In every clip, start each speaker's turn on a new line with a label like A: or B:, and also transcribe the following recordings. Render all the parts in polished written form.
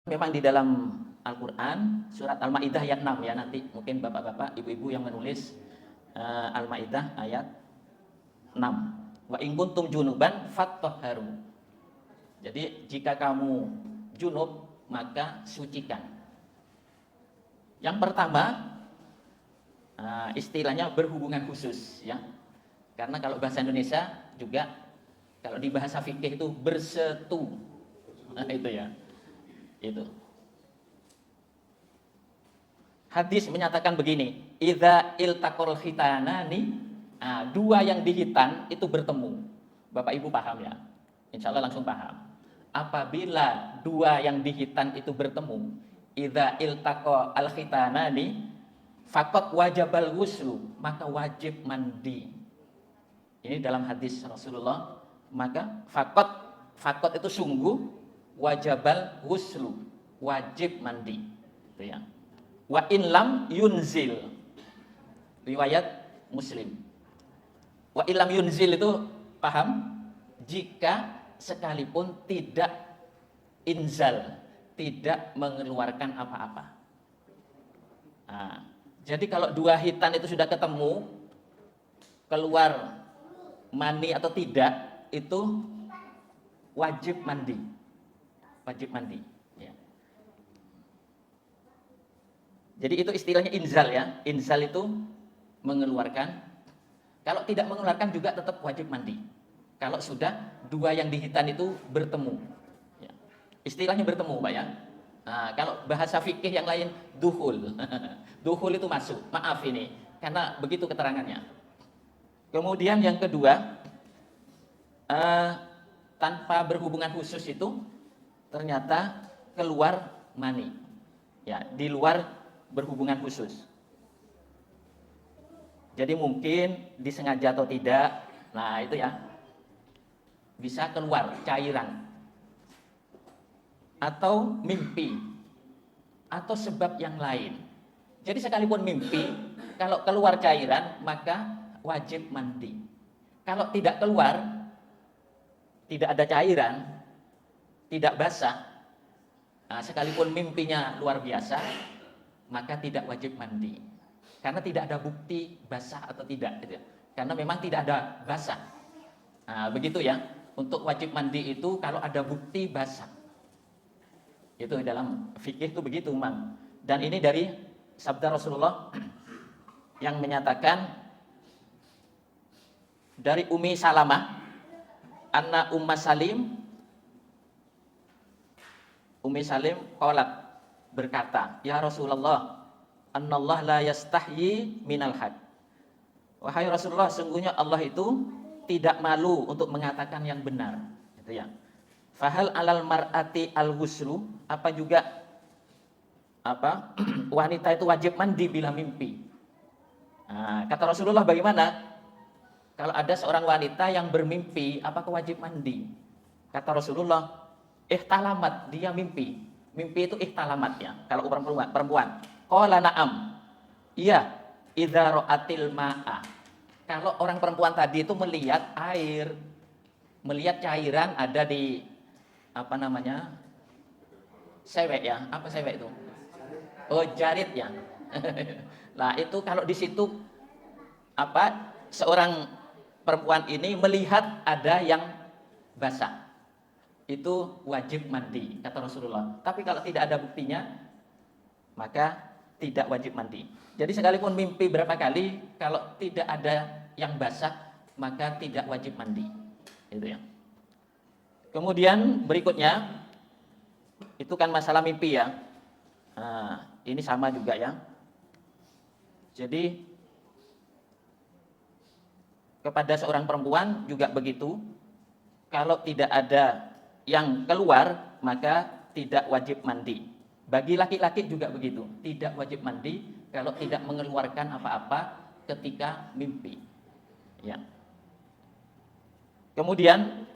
A: Memang di dalam Al-Quran surat Al-Ma'idah ayat 6 ya, nanti mungkin bapak-bapak, ibu-ibu yang menulis Al-Ma'idah ayat 6. Wa in kuntum junuban fattahharu. Jadi jika kamu junub maka sucikan. Yang pertama istilahnya berhubungan khusus ya. Karena kalau bahasa Indonesia juga kalau di bahasa fikih itu bersetu. Nah, itu ya. Itu. Hadis menyatakan begini, idza iltaqal khitanani, dua yang dihitan itu bertemu. Bapak Ibu paham ya? Insya Allah langsung paham. Apabila dua yang dihitan itu bertemu, idza iltaqa al khitanani faqad wajabal ghuslu, maka wajib mandi. Ini dalam hadis Rasulullah, maka faqad itu sungguh, wajabal ghuslu, wajib mandi. Itu ya. Wa in lam yunzil, riwayat Muslim. Wa in lam yunzil itu paham? Jika sekalipun tidak inzal, tidak mengeluarkan apa-apa. Jadi kalau dua hitan itu sudah ketemu, keluar mani atau tidak, itu wajib mandi. Wajib mandi ya. Jadi itu istilahnya inzal ya. Inzal itu mengeluarkan. Kalau tidak mengeluarkan juga tetap wajib mandi. Kalau sudah dua yang dihitan itu bertemu ya. Istilahnya bertemu Pak ya. Kalau bahasa fikih yang lain duhul. Duhul itu masuk. Maaf ini karena begitu keterangannya. Kemudian yang kedua, tanpa berhubungan khusus itu ternyata keluar mani ya, di luar berhubungan khusus. Jadi mungkin disengaja atau tidak, nah itu ya, bisa keluar cairan atau mimpi atau sebab yang lain. Jadi sekalipun mimpi, kalau keluar cairan maka wajib mandi. Kalau tidak keluar, tidak ada cairan, tidak basah, sekalipun mimpinya luar biasa, maka tidak wajib mandi. Karena tidak ada bukti basah atau tidak, gitu ya. Karena memang tidak ada basah. Begitu ya. Untuk wajib mandi itu kalau ada bukti basah. Itu dalam fikih itu begitu, Mang. Dan ini dari sabda Rasulullah yang menyatakan dari Ummi Salamah, anna Umma Salim, Ummi Salim qalat, berkata, ya Rasulullah, annallah la yastahyi minal haq. Wahai Rasulullah, sungguhnya Allah itu tidak malu untuk mengatakan yang benar. Gitu ya. Fahal alal mar'ati al-ghuslu, apa juga wanita itu wajib mandi bila mimpi. Kata Rasulullah, bagaimana kalau ada seorang wanita yang bermimpi, apakah wajib mandi? Kata Rasulullah, ihtalamat, dia mimpi. Mimpi itu ihtalamat ya, kalau perempuan. Qala na'am. Iya, idza ra'atil ma'a. Kalau orang perempuan tadi itu melihat air, melihat cairan ada di sewek ya. Apa sewek itu? Oh, jarit ya. Nah, itu kalau di situ seorang perempuan ini melihat ada yang basah, itu wajib mandi kata Rasulullah. Tapi kalau tidak ada buktinya, maka tidak wajib mandi. Jadi sekalipun mimpi berapa kali, kalau tidak ada yang basah, maka tidak wajib mandi. Itu ya. Kemudian berikutnya, itu kan masalah mimpi ya. Ini sama juga ya. Jadi kepada seorang perempuan juga begitu. Kalau tidak ada yang keluar, maka tidak wajib mandi. Bagi laki-laki juga begitu, tidak wajib mandi kalau tidak mengeluarkan apa-apa ketika mimpi. Ya. Kemudian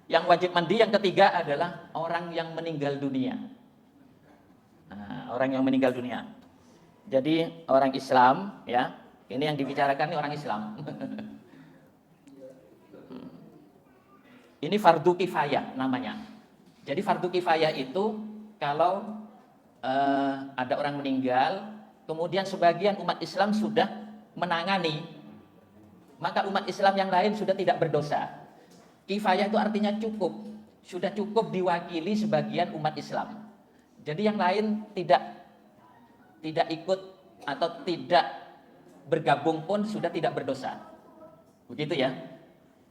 A: yang wajib mandi yang ketiga adalah orang yang meninggal dunia. Orang yang meninggal dunia. Jadi orang Islam, ya, ini yang dibicarakan ini orang Islam. Ini fardu kifayah namanya. Jadi fardu kifayah itu kalau ada orang meninggal, kemudian sebagian umat Islam sudah menangani, maka umat Islam yang lain sudah tidak berdosa. Kifayah itu artinya cukup, sudah cukup diwakili sebagian umat Islam. Jadi yang lain tidak ikut atau tidak bergabung pun sudah tidak berdosa. Begitu ya.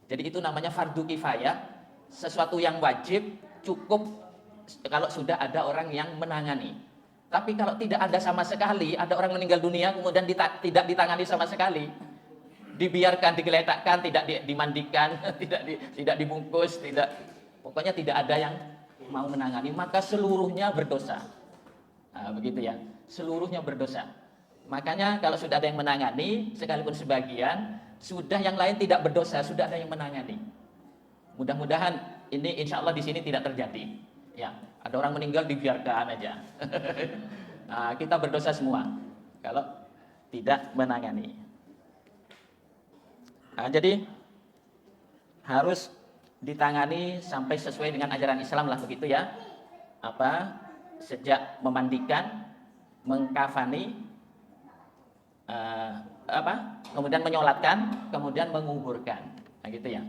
A: Jadi itu namanya fardu kifayah, sesuatu yang wajib cukup kalau sudah ada orang yang menangani. Tapi kalau tidak ada sama sekali, ada orang meninggal dunia kemudian tidak ditangani sama sekali, dibiarkan, digeletakkan, tidak dimandikan, tidak dibungkus, pokoknya tidak ada yang mau menangani, maka seluruhnya berdosa. Nah, begitu ya, seluruhnya berdosa. Makanya kalau sudah ada yang menangani, sekalipun sebagian, sudah yang lain tidak berdosa, sudah ada yang menangani. Mudah-mudahan ini insya Allah di sini tidak terjadi. Ya, ada orang meninggal dibiarkan aja. Nah, kita berdosa semua kalau tidak menangani. Nah, jadi harus ditangani sampai sesuai dengan ajaran Islam lah, begitu ya. Sejak memandikan, mengkafani, kemudian menyolatkan, kemudian menguburkan. Nah, gitu ya.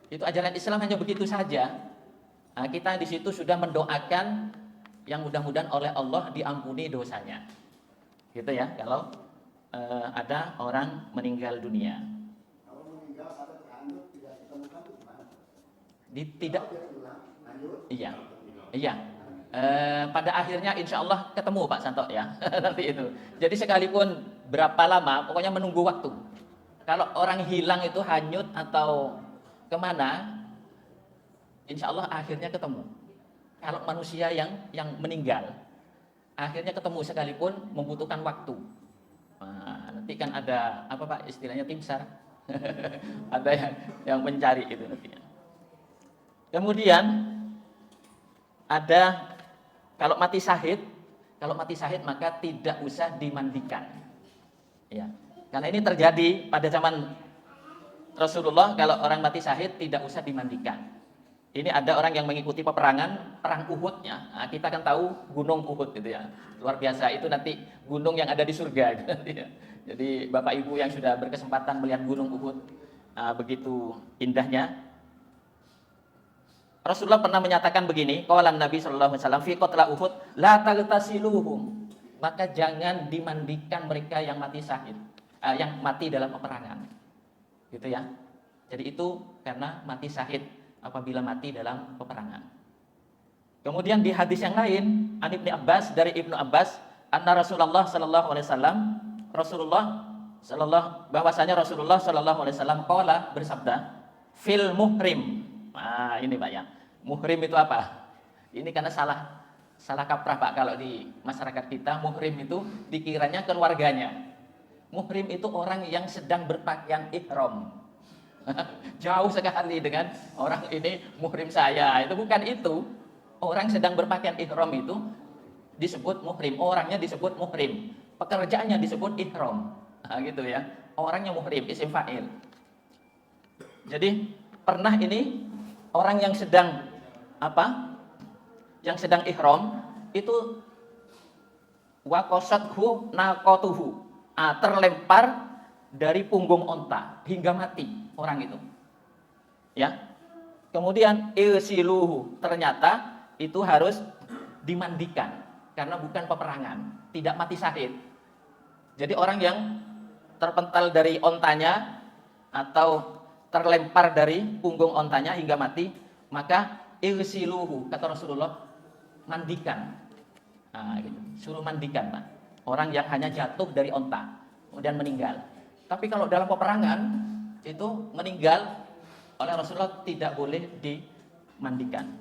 A: Itu ajaran Islam hanya begitu saja. Nah, kita di situ sudah mendoakan yang mudah-mudahan oleh Allah diampuni dosanya. Gitu ya, kalau ada orang meninggal dunia.
B: Kalau meninggal pada terhanyut tidak ditemukan itu gimana?
A: Tidak. Iya. Iya. Pada akhirnya insya Allah ketemu Pak Santo ya. Nanti itu. Jadi sekalipun berapa lama, pokoknya menunggu waktu. Kalau orang hilang itu hanyut atau kemana, insya Allah akhirnya ketemu. Kalau manusia yang meninggal, akhirnya ketemu sekalipun membutuhkan waktu. Nah, nanti kan ada apa Pak istilahnya tim SAR, ada yang mencari itu nantinya. Kemudian ada kalau mati syahid maka tidak usah dimandikan. Ya, karena ini terjadi pada zaman Rasulullah, kalau orang mati syahid tidak usah dimandikan. Ini ada orang yang mengikuti peperangan perang Uhud-nya. Nah, kita kan tahu gunung Uhud gitu ya. Luar biasa, itu nanti gunung yang ada di surga gitu ya. Jadi Bapak Ibu yang sudah berkesempatan melihat gunung Uhud, begitu indahnya. Rasulullah pernah menyatakan begini, qala Nabi sallallahu alaihi wasallam fi qatla Uhud la taghtasiluhum. Maka jangan dimandikan mereka yang mati syahid, yang mati dalam peperangan. Gitu ya. Jadi itu karena mati syahid apabila mati dalam peperangan. Kemudian di hadis yang lain, an Ibnu Abbas, dari Ibnu Abbas, anna Rasulullah sallallahu alaihi wasallam, bahwasanya Rasulullah sallallahu alaihi wasallam qala, bersabda, fil muhrim. Nah, ini Pak ya. Muhrim itu apa? Ini karena salah kaprah Pak, kalau di masyarakat kita muhrim itu dikiranya keluarganya. Muhrim itu orang yang sedang berpakaian ihram. Jauh sekali dengan orang ini muhrim saya. Itu bukan itu. Orang sedang berpakaian ihram itu disebut muhrim. Orangnya disebut muhrim. Pekerjaannya disebut ihram. Nah, gitu ya. Orangnya muhrim, isim fa'il. Jadi pernah ini orang yang sedang yang sedang ihram itu waqasathu naqatuhu, terlempar dari punggung onta hingga mati orang itu. Ya. Kemudian ilsiluhu, ternyata itu harus dimandikan karena bukan peperangan, tidak mati syahid. Jadi orang yang terpental dari ontanya atau terlempar dari punggung ontanya hingga mati, maka ilsiluhu, kata Rasulullah, mandikan. Nah, gitu. Suruh mandikan Pak. Orang yang hanya jatuh dari onta kemudian meninggal. Tapi kalau dalam peperangan itu meninggal oleh Rasulullah tidak boleh dimandikan.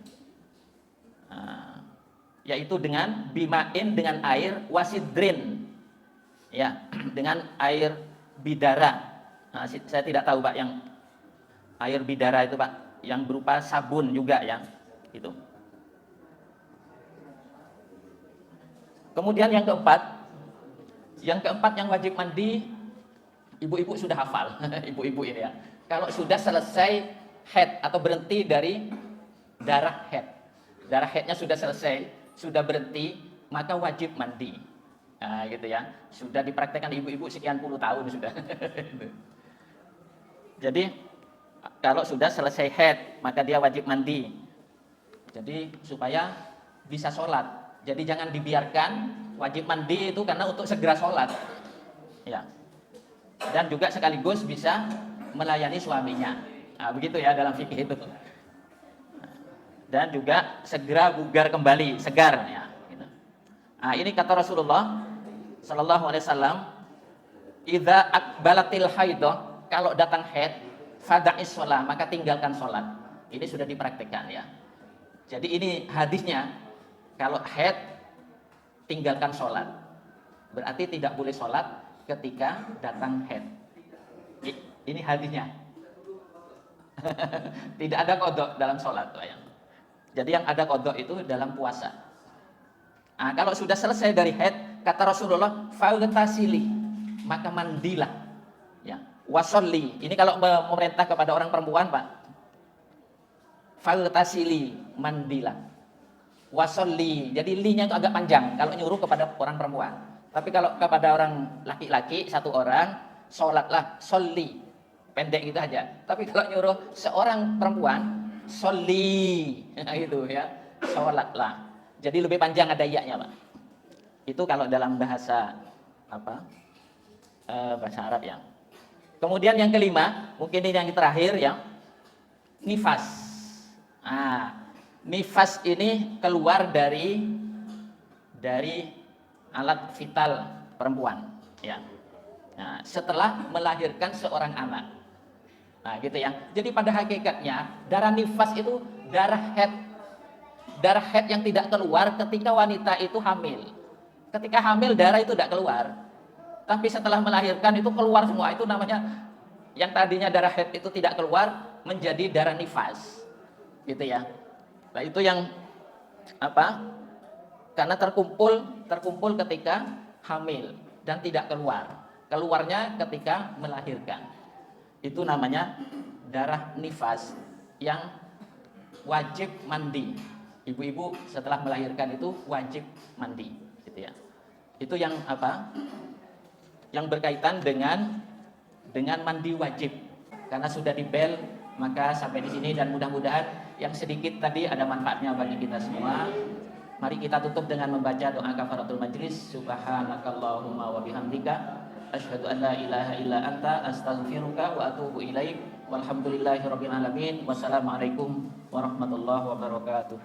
A: Nah, yaitu dengan bimain, dengan air, wasidrin, ya, dengan air bidara. Nah, saya tidak tahu Pak yang air bidara itu Pak, yang berupa sabun juga ya, itu. Kemudian yang keempat yang wajib mandi, ibu-ibu sudah hafal, ibu-ibu ini ya. Kalau sudah selesai haid atau berhenti dari darah haid, darah haidnya sudah selesai, sudah berhenti, maka wajib mandi. Nah, gitu ya. Sudah dipraktekkan ibu-ibu sekian puluh tahun sudah. Jadi kalau sudah selesai haid, maka dia wajib mandi. Jadi supaya bisa sholat. Jadi jangan dibiarkan, wajib mandi itu karena untuk segera sholat. Ya. Dan juga sekaligus bisa melayani suaminya. Nah, begitu ya dalam fikih itu. Dan juga segera bugar kembali, segar ya. Gitu. Nah, ini kata Rasulullah Sallallahu Alaihi Wasallam, "Idza akbalatil haidah," kalau datang haid, fada'is sholat, maka tinggalkan sholat. Ini sudah dipraktikkan ya. Jadi ini hadisnya, kalau haid tinggalkan sholat. Berarti tidak boleh sholat ketika datang haid. Ini hadisnya. Tidak ada kodok dalam sholat. Jadi yang ada kodok itu dalam puasa. Nah, kalau sudah selesai dari haid, kata Rasulullah, faghtasili, maka mandilah. Ya, wasolli. Ini kalau memerintah kepada orang perempuan, Pak. Faghtasili, mandilah. Wasolli. Jadi linya itu agak panjang kalau nyuruh kepada orang perempuan. Tapi kalau kepada orang laki-laki, satu orang, sholatlah, solli. Pendek gitu aja. Tapi kalau nyuruh seorang perempuan, solli, gitu ya, sholatlah. Jadi lebih panjang ada iya-nya, Pak. Itu kalau dalam bahasa apa? Bahasa Arab ya. Kemudian yang kelima, mungkin ini yang terakhir ya, nifas. Nifas ini keluar dari alat vital perempuan, ya. Nah, setelah melahirkan seorang anak. Nah, gitu ya. Jadi pada hakikatnya darah nifas itu darah haid yang tidak keluar ketika wanita itu hamil. Ketika hamil darah itu tidak keluar. Tapi setelah melahirkan itu keluar semua. Itu namanya yang tadinya darah haid itu tidak keluar menjadi darah nifas. Gitu ya. Nah, itu yang apa? Karena terkumpul ketika hamil dan tidak keluar. Keluarnya ketika melahirkan. Itu namanya darah nifas yang wajib mandi. Ibu-ibu setelah melahirkan itu wajib mandi, gitu ya. Itu yang apa? Yang berkaitan dengan mandi wajib. Karena sudah dibel, maka sampai di sini dan mudah-mudahan yang sedikit tadi ada manfaatnya bagi kita semua. Mari kita tutup dengan membaca doa kafaratul majlis. Subhanakallahumma wa bihamdika asyhadu an la ilaha illa anta astaghfiruka wa atubu ilaik. Walhamdulillahirabbil alamin. Wassalamualaikum warahmatullahi wabarakatuh.